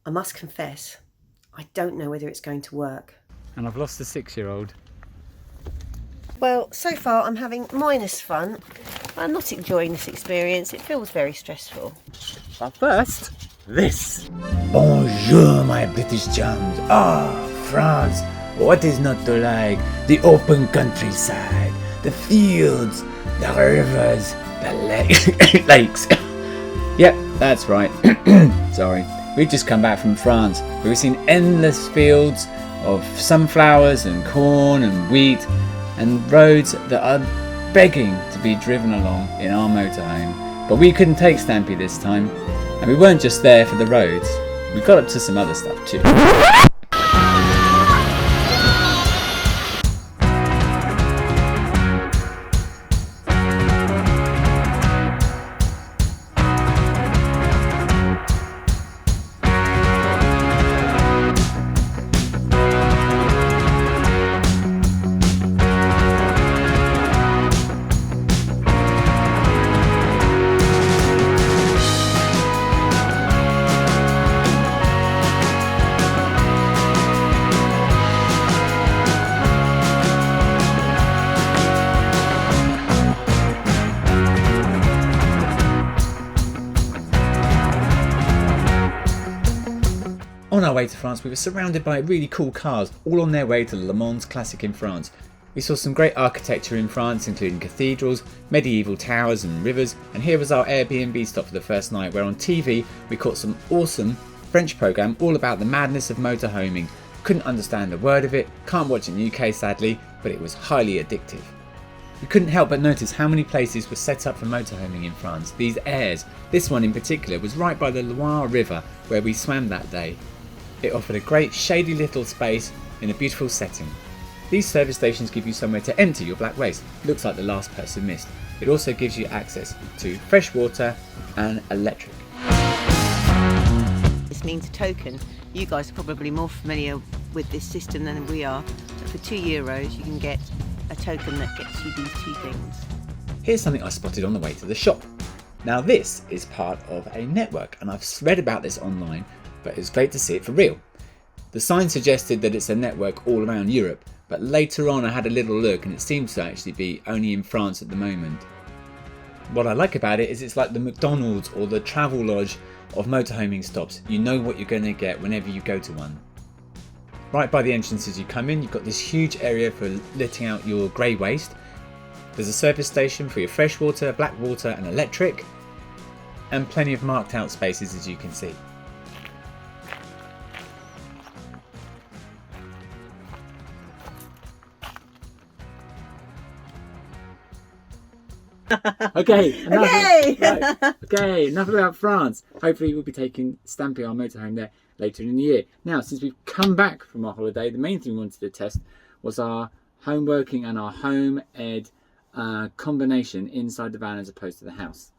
I must confess, I don't know whether it's going to work. And I've lost a 6-year-old. Well, so far I'm having minus fun. I'm not enjoying this experience. It feels very stressful. But first, this. Bonjour, my British chums. France. What is not to like? The open countryside, the fields, the rivers, the lakes. Yep, that's right. Sorry. We've just come back from France. We've seen endless fields of sunflowers and corn and wheat and roads that are begging to be driven along in our motorhome. But we couldn't take Stampy this time. And we weren't just there for the roads. We got up to some other stuff too. On our way to France, we were surrounded by really cool cars, all on their way to the Le Mans Classic in France. We saw some great architecture in France, including cathedrals, medieval towers and rivers, and here was our Airbnb stop for the first night, where on TV we caught some awesome French programme all about the madness of motorhoming. Couldn't understand a word of it, can't watch it in the UK sadly, but it was highly addictive. We couldn't help but notice how many places were set up for motorhoming in France, these airs. This one in particular was right by the Loire River, where we swam that day. It offered a great shady little space in a beautiful setting. These service stations give you somewhere to empty your black waste. Looks like the last person missed. It also gives you access to fresh water and electric. This means a token. You guys are probably more familiar with this system than we are. But for €2 you can get a token that gets you these two things. Here's something I spotted on the way to the shop. Now this is part of a network, and I've read about this online, but it's great to see it for real. The sign suggested that it's a network all around Europe, but later on I had a little look and it seems to actually be only in France at the moment. What I like about it is it's like the McDonald's or the travel lodge of motorhoming stops. You know what you're going to get whenever you go to one. Right by the entrance as you come in, you've got this huge area for letting out your grey waste. There's a service station for your fresh water, black water and electric, and plenty of marked out spaces as you can see. Okay, enough about France. Hopefully we'll be taking Stampy, our motorhome, there later in the year. Now, since we've come back from our holiday, the main thing we wanted to test was our home working and our home ed combination inside the van as opposed to the house.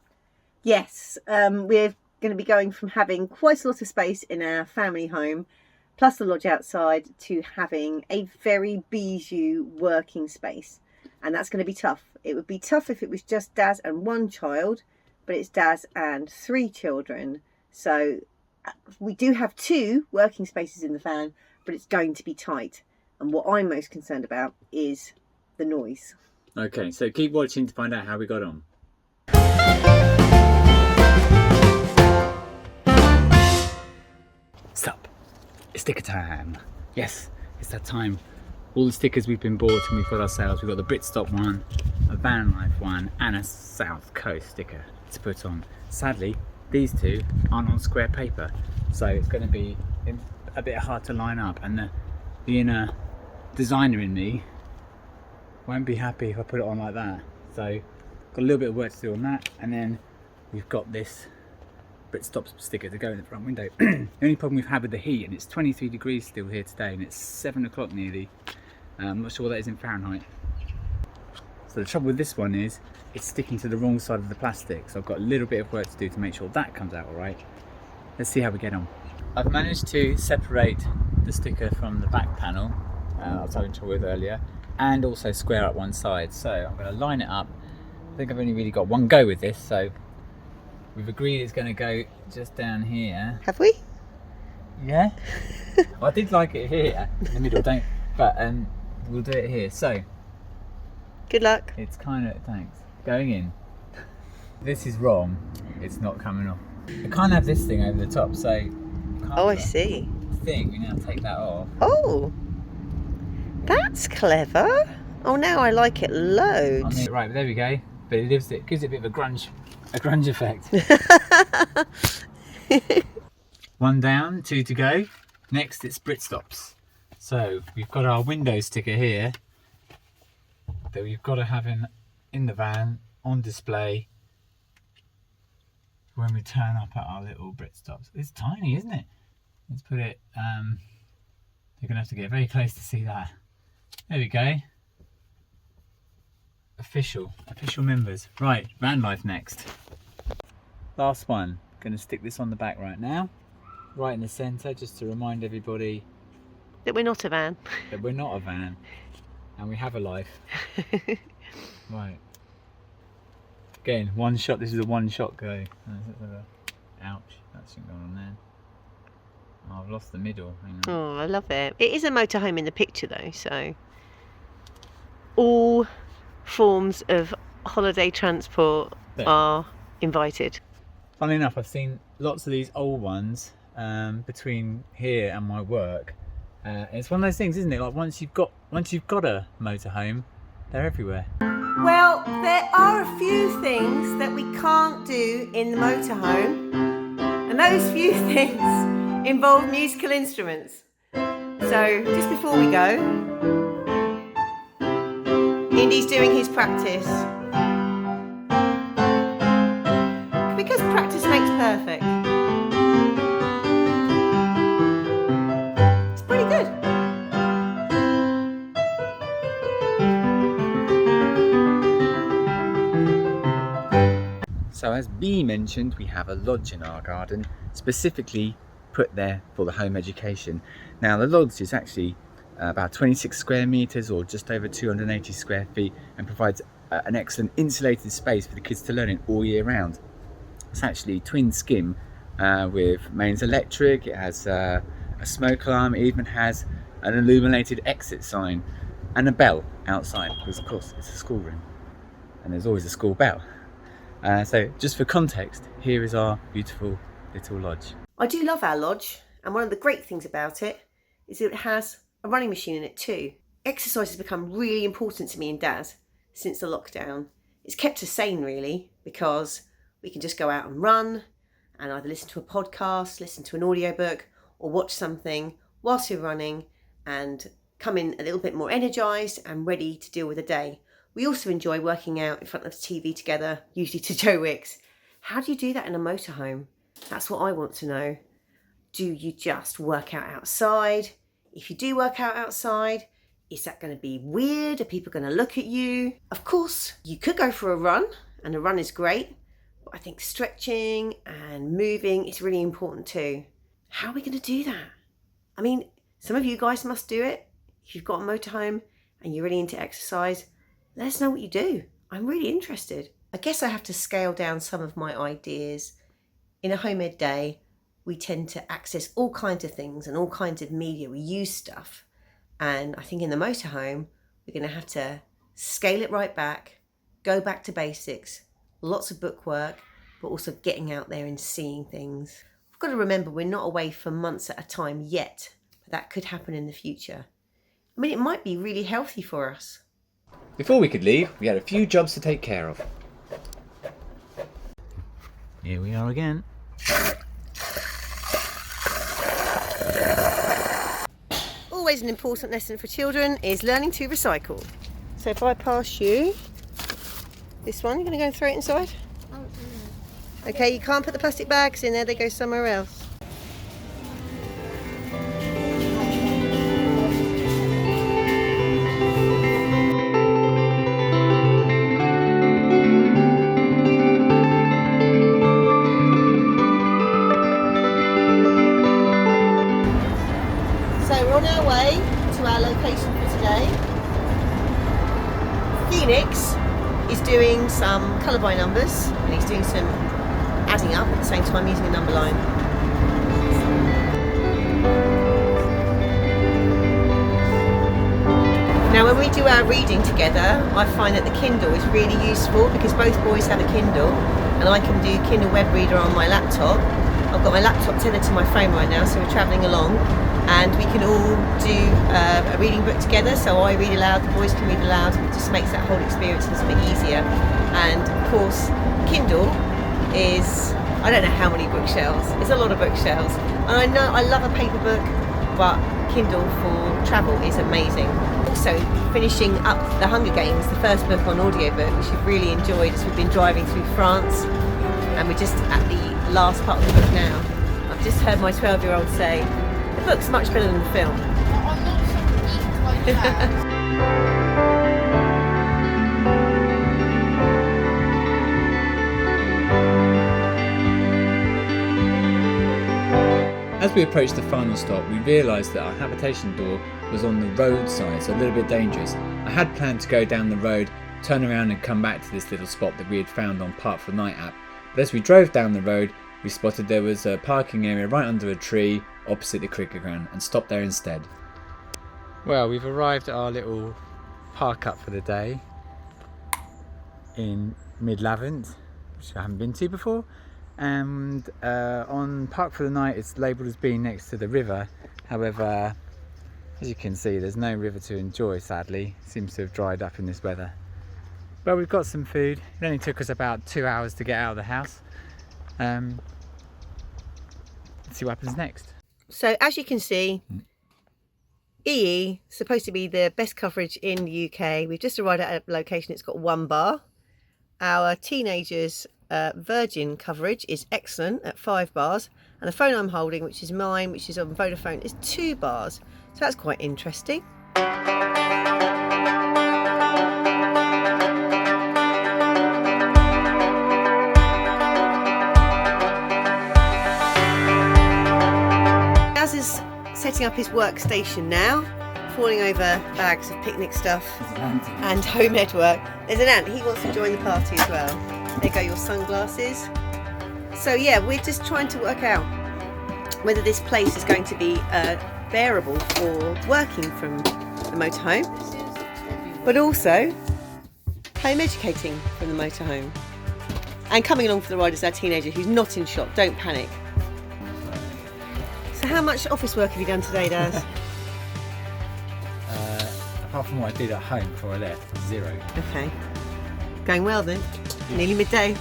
Yes, we're going to be going from having quite a lot of space in our family home, plus the lodge outside, to having a very bijou working space. And that's going to be tough. It would be tough if it was just Daz and one child, but it's Daz and 3 children. So we do have 2 working spaces in the van, but it's going to be tight. And what I'm most concerned about is the noise. Okay, so keep watching to find out how we got on. Stop. It's sticker time. Yes, it's that time. All the stickers we've been bought and we've got ourselves. We've got the Britstop one, a VANLIFE one and a South Coast sticker to put on. Sadly, these 2 aren't on square paper, so it's going to be a bit hard to line up, and the inner designer in me won't be happy if I put it on like that. So got a little bit of work to do on that, and then we've got this Britstop sticker to go in the front window. The only problem we've had with the heat, and it's 23 degrees still here today, and it's 7 o'clock nearly. I'm not sure what that is in Fahrenheit. So the trouble with this one is it's sticking to the wrong side of the plastic, so I've got a little bit of work to do to make sure that comes out all right. Let's see how we get on. I've managed to separate the sticker from the back panel I was having trouble with earlier, and also square up one side. So I'm going to line it up. I think I've only really got one go with this, so we've agreed it's going to go just down here. Have we? Yeah? I did like it here in the middle, but we'll do it here. So Good luck. it's kind of, thanks, going in. This is wrong, it's not coming off. I can't have this thing over the top, so Oh, I see. we now take that off. Oh, that's clever. Oh, now I like it loads. Right, but there we go. But it gives it a bit of a grunge effect. 1 down, 2 to go. Next, it's Brit stops. So we've got our window sticker here that we've got to have in the van on display when we turn up at our little Brit stops. It's tiny, isn't it? Let's put it. You're gonna have to get very close to see that. There we go. Official members. Right, van life next. Last one. Going to stick this on the back right now, right in the centre, just to remind everybody That we're not a van. that we're not a van and we have a life. Right. Again, one shot. This is a one shot go. Ouch, that's going on there. Oh, I've lost the middle. Hang on. Oh, I love it. It is a motorhome in the picture though, so all forms of holiday transport are invited. Funnily enough, I've seen lots of these old ones between here and my work. It's one of those things, isn't it? Like once you've got a motorhome, they're everywhere. Well, there are a few things that we can't do in the motorhome, and those few things involve musical instruments. So just before we go, Indy's doing his practice. Because practice makes perfect. It's pretty good. So as B mentioned, we have a lodge in our garden, specifically put there for the home education. Now the lodge is actually about 26 square meters or just over 280 square feet and provides an excellent insulated space for the kids to learn in all year round. It's actually twin skim with mains electric. It has a smoke alarm. It even has an illuminated exit sign and a bell outside, because of course it's a schoolroom and there's always a school bell. So just for context, here is our beautiful little lodge. I do love our lodge, and one of the great things about it is that it has a running machine in it too. Exercise has become really important to me and Dad since the lockdown. It's kept us sane really, because we can just go out and run and either listen to a podcast, listen to an audiobook, or watch something whilst we're running and come in a little bit more energised and ready to deal with the day. We also enjoy working out in front of the TV together, usually to Joe Wicks. How do you do that in a motorhome? That's what I want to know. Do you just work out outside? If you do work out outside, is that going to be weird? Are people going to look at you? Of course, you could go for a run, and a run is great. But I think stretching and moving is really important too. How are we going to do that? I mean, some of you guys must do it. If you've got a motorhome and you're really into exercise, let us know what you do. I'm really interested. I guess I have to scale down some of my ideas. In a home ed day, we tend to access all kinds of things and all kinds of media. We use stuff. And I think in the motorhome, we're going to have to scale it right back, go back to basics, lots of book work, but also getting out there and seeing things. We've got to remember we're not away for months at a time yet, but that could happen in the future. I mean, it might be really healthy for us. Before we could leave, we had a few jobs to take care of. Here we are again. Always an important lesson for children is learning to recycle. So if I pass you this one, you're going to go and throw it inside? Okay, you can't put the plastic bags in there, they go somewhere else. So we're on our way to our location for today. Phoenix is doing some colour by numbers, and he's doing some adding up at the same time using a number line. we do our reading together, I find that the Kindle is really useful because both boys have a Kindle and I can do Kindle web reader on my laptop. I've got my laptop tethered to my phone right now, so we're travelling along and we can all do a reading book together. So I read aloud, the boys can read aloud, it just makes that whole experience a little bit easier. And of course, Kindle is, I don't know how many bookshelves, it's a lot of bookshelves. And I know I love a paper book, but Kindle for travel is amazing. Also finishing up The Hunger Games, the first book on audiobook, which we've really enjoyed as we've been driving through France, and we're just at the last part of the book now. I've just heard my 12-year-old say, the book's much better than the film. I'm not something like that. As we approached the final stop, we realised that our habitation door was on the road side, so a little bit dangerous. I had planned to go down the road, turn around and come back to this little spot that we had found on Park for the Night app. But as we drove down the road, we spotted there was a parking area right under a tree opposite the cricket ground and stopped there instead. Well, we've arrived at our little park up for the day in Mid-Lavant, which I haven't been to before. And on Park for the Night it's labelled as being next to the river. However, as you can see, there's no river to enjoy, sadly. It seems to have dried up in this weather. But we've got some food. It only took us about 2 hours to get out of the house. Let's see what happens next. So as you can see, EE is supposed to be the best coverage in the UK. We've just arrived at a location, it's got 1 bar. Our teenagers' Virgin coverage is excellent at 5 bars, and the phone I'm holding, which is mine, which is on Vodafone, is 2 bars. So that's quite interesting. Gaz is setting up his workstation now, falling over bags of picnic stuff and home ed work. There's an ant, he wants to join the party as well. There go your sunglasses. So yeah, we're just trying to work out whether this place is going to be bearable for working from the motorhome, but also home educating from the motorhome. And coming along for the ride is our teenager who's not in shock, don't panic. So how much office work have you done today, Daz? Apart from what I did at home before I left, 0. Okay. Going well then? Nearly midday.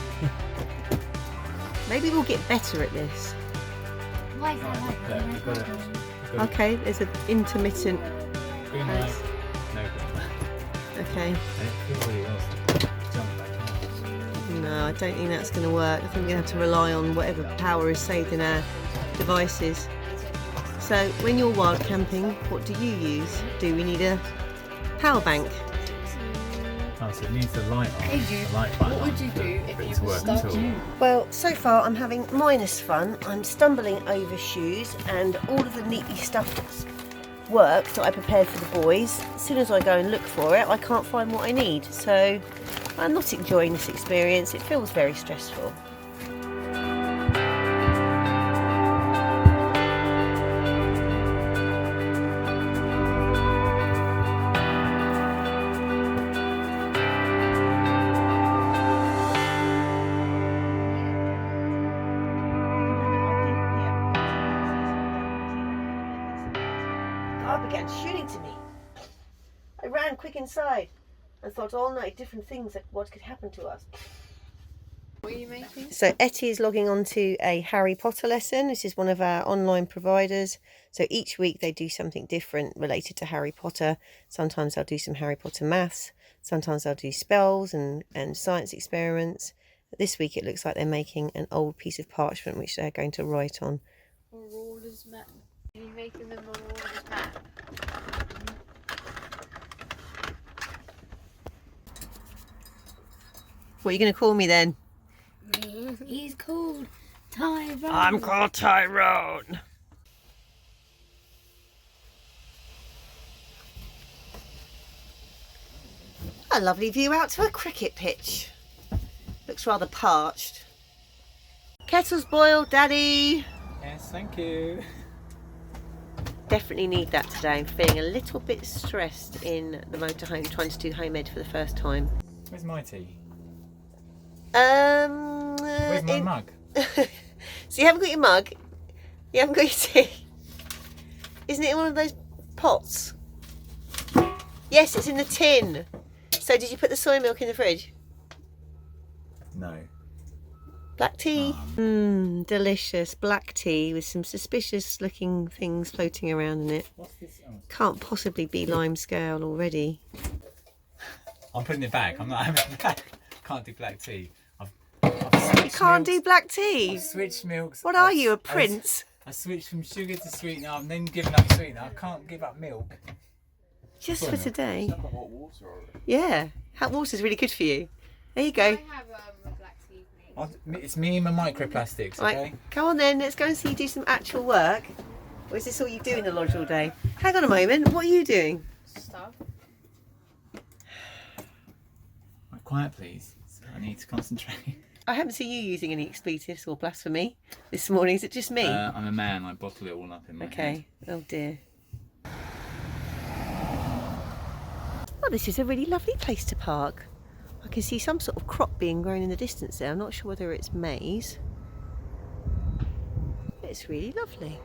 Maybe we'll get better at this. Why is that like Okay, there's an intermittent. Green light. No green light. Okay. And it feels really well to jump back on. No, I don't think that's going to work. I think we're going to have to rely on whatever power is saved in our devices. So when you're wild camping, what do you use? Do we need a power bank? Oh, so it needs the light on. Hey, dude, The light button what would on you for do it if to you work were at stuck? all. Well, so far I'm having minus fun. I'm stumbling over shoes and all of the neatly stuffed work that I prepared for the boys. As soon as I go and look for it, I can't find what I need. So I'm not enjoying this experience. It feels very stressful. Began shooting to me. I ran quick inside and thought all night different things that what could happen to us. What are you making? So Etty is logging on to a Harry Potter lesson. This is one of our online providers. So each week they do something different related to Harry Potter. Sometimes they'll do some Harry Potter maths. Sometimes they'll do spells and science experiments. But this week it looks like they're making an old piece of parchment which they're going to write on. Marauders map. Are you making the Marauders map? What are you going to call me then? He's called Tyrone. I'm called Tyrone. A lovely view out to a cricket pitch. Looks rather parched. Kettle's boiled, Daddy. Yes, thank you. definitely need that today. I'm feeling a little bit stressed in the motorhome, trying to do home ed for the first time. Where's my tea? Where's my mug? So you haven't got your mug? You haven't got your tea? Isn't it in one of those pots? Yes, it's in the tin. So did you put the soy milk in the fridge? No. Black tea. Delicious black tea with some suspicious looking things floating around in it. What's this? Oh. Can't possibly be lime scale already. I'm putting it back. I'm not having it back. Can't do black tea. I've You can't do black tea? I've switched milks. What are you, a prince? I switched from sugar to sweetener. I've then given up sweetener. I can't give up milk. Just for today. It's got hot water already. Yeah, hot water's really good for you. There you go. I have a black tea, please. It's me and my microplastics, okay? Right, come on then, let's go and see you do some actual work. Or is this all you do in the lodge all day? Hang on a moment, what are you doing? Stuff. Right, quiet, please. I need to concentrate. I haven't seen you using any expletives or blasphemy this morning. Is it just me? I'm a man. I bottle it all up in my head. Okay. Oh dear. Well, this is a really lovely place to park. I can see some sort of crop being grown in the distance there. I'm not sure whether it's maize. It's really lovely.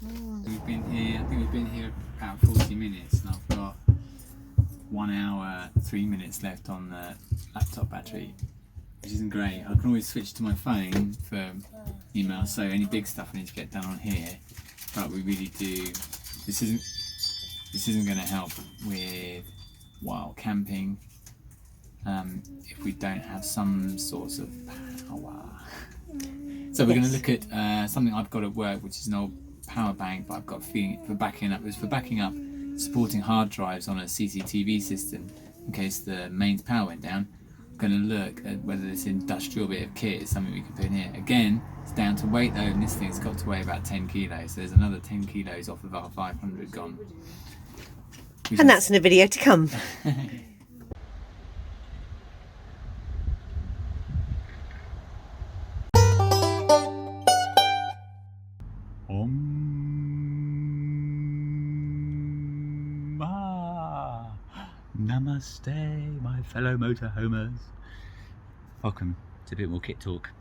We've been here, I think we've been here about 40 minutes and I've got 1 hour, 3 minutes left on the laptop battery, which isn't great. I can always switch to my phone for emails, so any big stuff I need to get done on here, but we really do, this isn't going to help with wild camping if we don't have some sorts of power. So we're going to look at something I've got at work, which is an old power bank, but I've got a feeling for backing up. It's for backing up supporting hard drives on a CCTV system in case the mains power went down. I'm going to look at whether this industrial bit of kit is something we can put in here. Again, it's down to weight though, and this thing's got to weigh about 10 kilos. So there's another 10 kilos off of our 500 gone. And that's in a video to come. Namaste, my fellow motorhomers. Welcome to a bit more kit talk.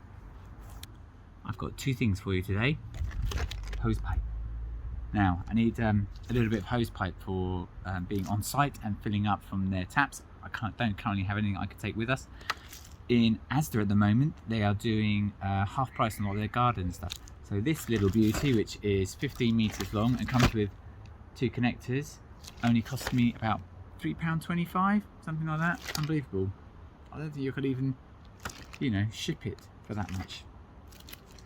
I've got two things for you today. Hose pipe. Now, I need a little bit of hose pipe for being on site and filling up from their taps. I don't currently have anything I can take with us. In Asda at the moment, they are doing half price on all their garden stuff. So this little beauty, which is 15 meters long and comes with 2 connectors, only cost me about £3.25, something like that. Unbelievable. I don't think you could even, you know, ship it for that much.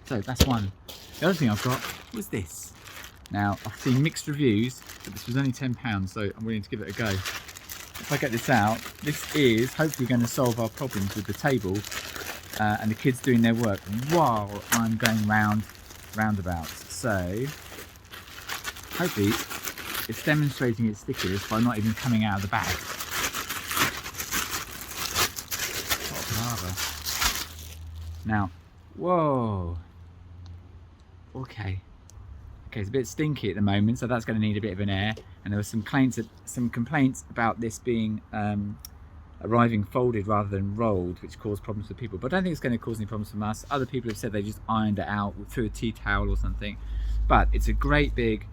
So that's one. The other thing I've got was this. Now, I've seen mixed reviews, but this was only £10, so I'm willing to give it a go. If I get this out, this is hopefully going to solve our problems with the table and the kids doing their work while I'm going roundabouts. So, hopefully, it's demonstrating its stickiness by not even coming out of the bag. What a palaver. Now, whoa. Okay, it's a bit stinky at the moment, so that's going to need a bit of an air. And there were some complaints about this being arriving folded rather than rolled, which caused problems for people. But I don't think it's going to cause any problems from us. Other people have said they just ironed it out through a tea towel or something. But it's a great big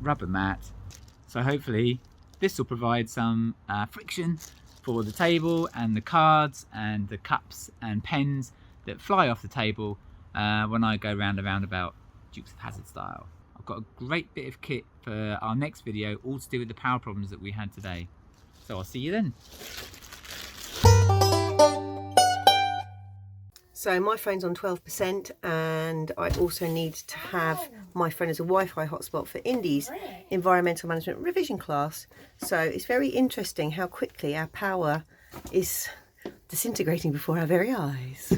rubber mat, so hopefully this will provide some friction for the table and the cards and the cups and pens that fly off the table when I go round and round about Dukes of Hazzard style. I've got a great bit of kit for our next video, all to do with the power problems that we had today. So I'll see you then. So my phone's on 12% and I also need to have my phone as a Wi-Fi hotspot for Indy's environmental management revision class. So it's very interesting how quickly our power is disintegrating before our very eyes.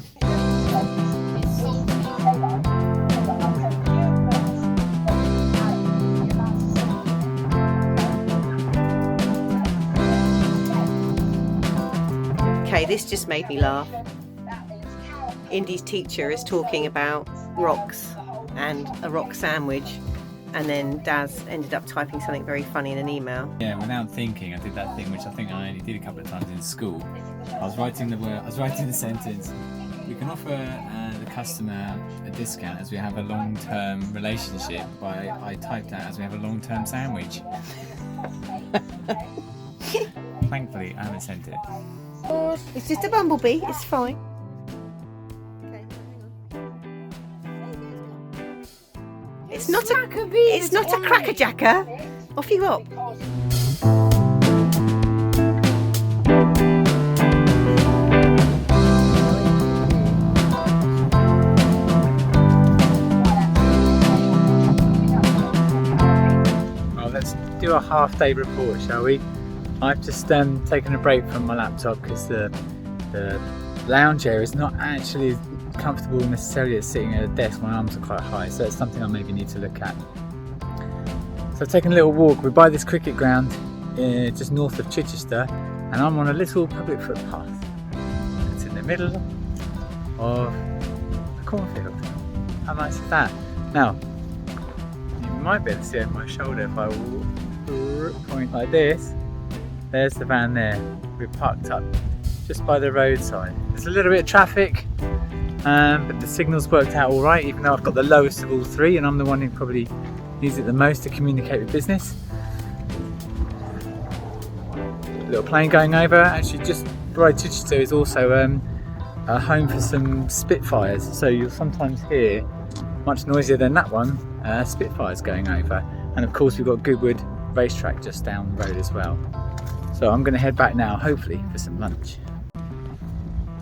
Okay, this just made me laugh. Indy's teacher is talking about rocks and a rock sandwich, and then Daz ended up typing something very funny in an email. Yeah, without thinking, I did that thing which I think I only did a couple of times in school. I was writing the sentence. We can offer the customer a discount as we have a long-term relationship. I typed out as we have a long-term sandwich. Thankfully, I haven't sent it. It's just a bumblebee, it's fine. It's not a crackerjacker. Off you up. Well, let's do a half-day report, shall we? I've just taken a break from my laptop because the lounge area is not actually as comfortable necessarily as sitting at a desk. My arms are quite high, so it's something I maybe need to look at. So I've taken a little walk. We're by this cricket ground just north of Chichester, and I'm on a little public footpath. It's in the middle of a cornfield. How nice is that? Now, you might be able to see over my shoulder if I point like this. There's the van there. We're parked up just by the roadside. There's a little bit of traffic, but the signal's worked out all right, even though I've got the lowest of all three, and I'm the one who probably needs it the most to communicate with business. A little plane going over. Actually, just by Chichester is also a home for some Spitfires, so you'll sometimes hear, much noisier than that one, Spitfires going over. And of course, we've got Goodwood racetrack just down the road as well. So I'm going to head back now, hopefully for some lunch.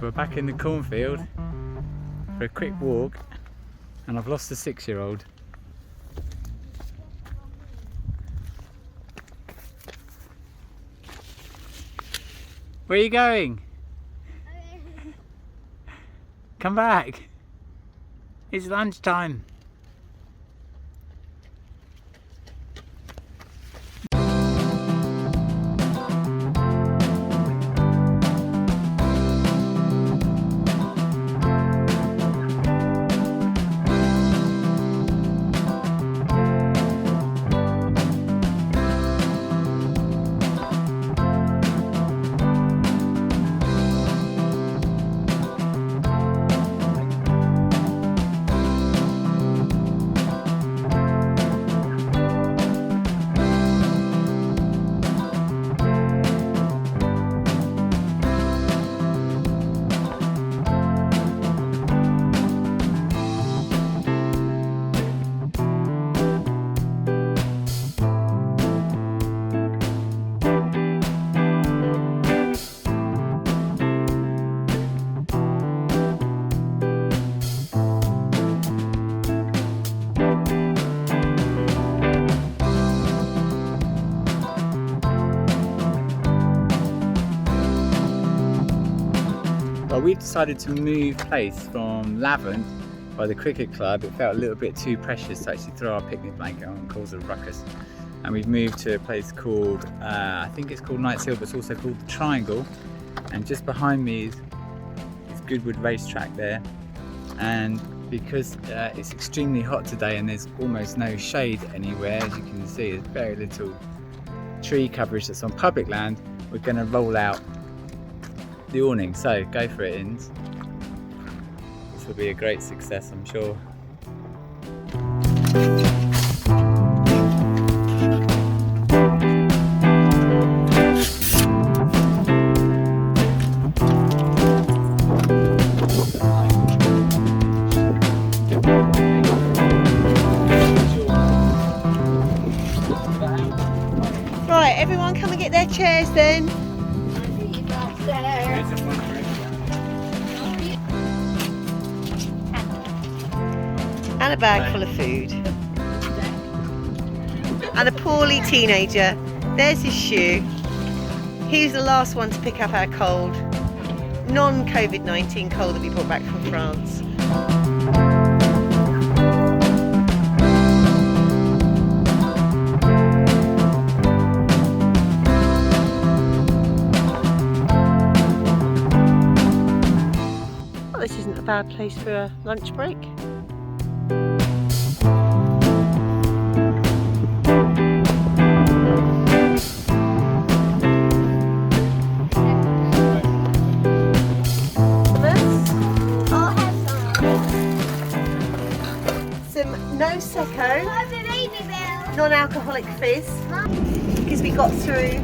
We're back in the cornfield for a quick walk, and I've lost a 6-year-old. Where are you going? Come back. It's lunchtime. Well, we've decided to move place from Lavant by the cricket club. It felt a little bit too precious to actually throw our picnic blanket on and cause a ruckus. And we've moved to a place called, I think it's called Knights Hill, but it's also called the Triangle. And just behind me is Goodwood racetrack there. And because it's extremely hot today and there's almost no shade anywhere, as you can see, there's very little tree coverage that's on public land, we're going to roll out the awning. So go for it, Inns. This will be a great success, I'm sure. Right, everyone come and get their chairs then. And a bag full of food. And a poorly teenager. There's his shoe. He was the last one to pick up our cold, non-COVID-19 cold that we brought back from France. Well, this isn't a our place for a lunch break. Some no secco, non-alcoholic fizz, because we got through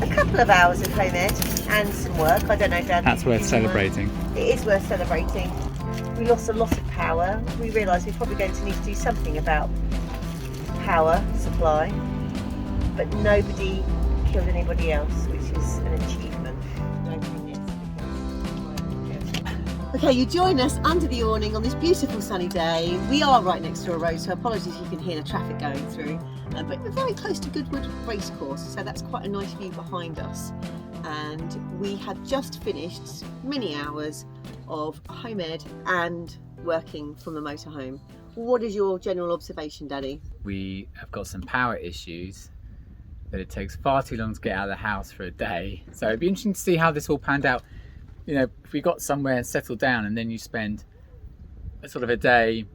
a couple of hours of home ed and some work. I don't know, Dad. That's worth celebrating. It is worth celebrating. We lost a lot of power. We realised we're probably going to need to do something about power supply, but nobody killed anybody else, which is an achievement. Okay, you join us under the awning on this beautiful sunny day. We are right next to a road, so apologies if you can hear the traffic going through. But we're very close to Goodwood Racecourse, so that's quite a nice view behind us. And we have just finished many hours of home ed and working from the motorhome. What is your general observation, Daddy? We have got some power issues, that it takes far too long to get out of the house for a day. So it'd be interesting to see how this all panned out. You know, if we got somewhere and settled down, and then you spend a day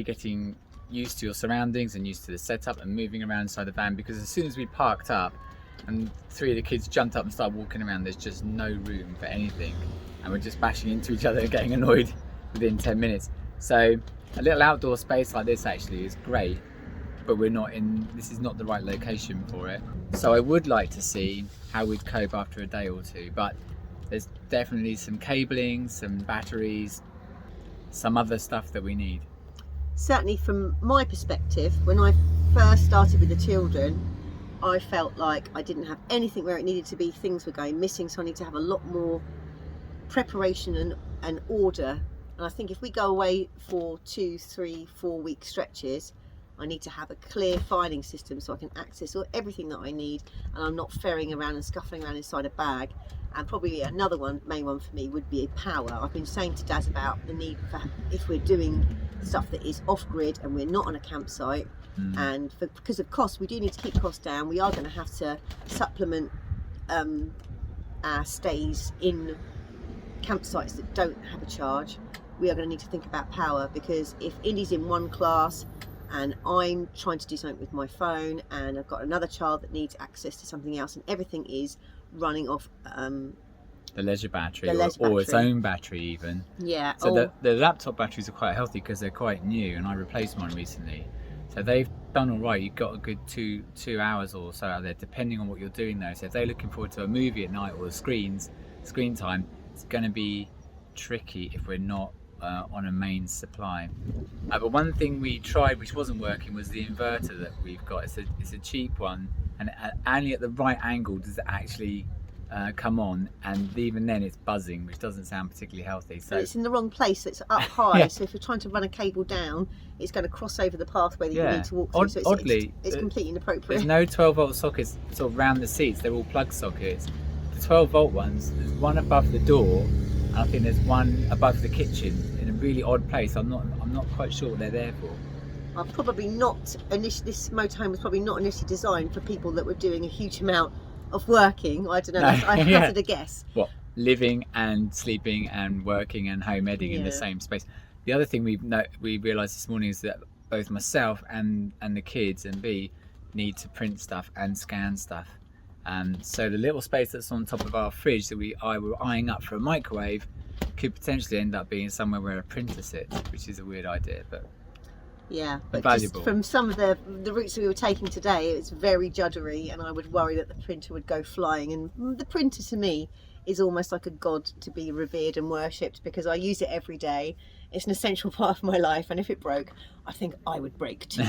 getting used to your surroundings and used to the setup and moving around inside the van, because as soon as we parked up and 3 of the kids jumped up and started walking around, there's just no room for anything, and we're just bashing into each other and getting annoyed within 10 minutes. So a little outdoor space like this actually is great, but this is not the right location for it. So I would like to see how we'd cope after a day or two, but there's definitely some cabling, some batteries, some other stuff that we need. Certainly from my perspective, when I first started with the children, I felt like I didn't have anything where it needed to be. Things were going missing, so I need to have a lot more preparation and order. And I think if we go away for 2, 3, 4 week stretches, I need to have a clear filing system so I can access everything that I need, and I'm not ferrying around and scuffling around inside a bag. And probably another main one for me would be power. I've been saying to Daz about the need for, if we're doing stuff that is off grid and we're not on a campsite, and because of cost, we do need to keep costs down. We are going to have to supplement our stays in campsites that don't have a charge. We are going to need to think about power, because if Indy's in one class and I'm trying to do something with my phone, and I've got another child that needs access to something else, and everything is running off the leisure battery, or its own battery even. Yeah. So the laptop batteries are quite healthy because they're quite new, and I replaced mine recently. So they've done all right. You've got a good two hours or so out there, depending on what you're doing though. So if they're looking forward to a movie at night or screen time, it's going to be tricky if we're not on a main supply. But one thing we tried which wasn't working was the inverter that we've got. It's a cheap one, and only at the right angle does it actually come on, and even then it's buzzing, which doesn't sound particularly healthy. So it's in the wrong place. It's up high. Yeah. So if you're trying to run a cable down, it's going to cross over the pathway that you need to walk through. So oddly, it's completely inappropriate. There's no 12-volt sockets sort of round the seats. They're all plug sockets. The 12-volt ones, there's one above the door, and I think there's one above the kitchen in a really odd place. I'm not quite sure what they're there for. This motorhome was probably not initially designed for people that were doing a huge amount of working. I don't know. I hazard a guess. What, living and sleeping and working and home edding in the same space. The other thing we realised this morning is that both myself and the kids and B need to print stuff and scan stuff. So the little space that's on top of our fridge that we were eyeing up for a microwave could potentially end up being somewhere where a printer sits, which is a weird idea, but yeah, but valuable. Just from some of the routes that we were taking today, it's very juddery, and I would worry that the printer would go flying. And the printer to me is almost like a god to be revered and worshipped, because I use it every day. It's an essential part of my life, and if it broke, I think I would break too.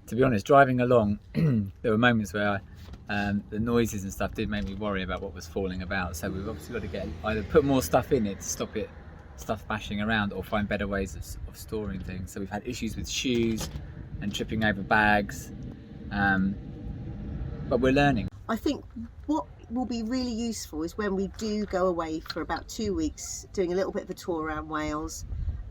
To be honest, driving along, there were moments where the noises and stuff did make me worry about what was falling about. So we've obviously got to either put more stuff in it to stop stuff bashing around, or find better ways of storing things. So we've had issues with shoes and tripping over bags, but we're learning. I think what will be really useful is when we do go away for about 2 weeks, doing a little bit of a tour around Wales,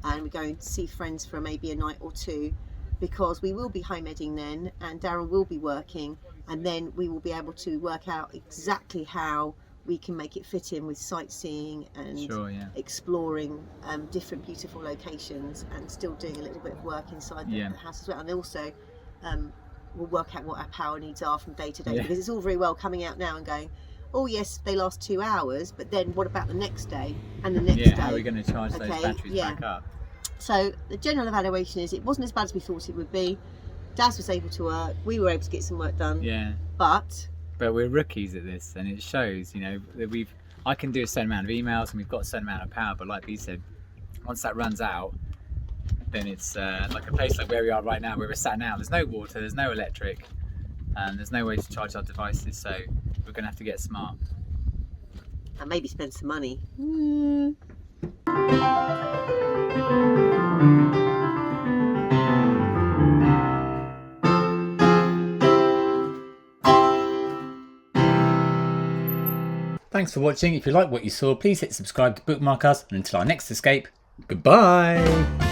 and we're going to see friends for maybe a night or two, because we will be home edding then, and Darren will be working, and then we will be able to work out exactly how we can make it fit in with sightseeing and Sure, yeah. exploring different beautiful locations and still doing a little bit of work inside the house as well. And also we'll work out what our power needs are from day to day, because it's all very well coming out now and going, oh yes, they last 2 hours, but then what about the next day and the next day? How are we going to charge those batteries back up? So the general evaluation is it wasn't as bad as we thought it would be. Daz was able to work, we were able to get some work done. Yeah. But we're rookies at this, and it shows, you know, that I can do a certain amount of emails and we've got a certain amount of power, but like B said, once that runs out, then it's like a place like where we are right now, where we're sat now, there's no water, there's no electric, and there's no way to charge our devices, so we're going to have to get smart. And maybe spend some money. Thanks for watching. If you like what you saw, please hit subscribe to bookmark us, and until our next escape, goodbye!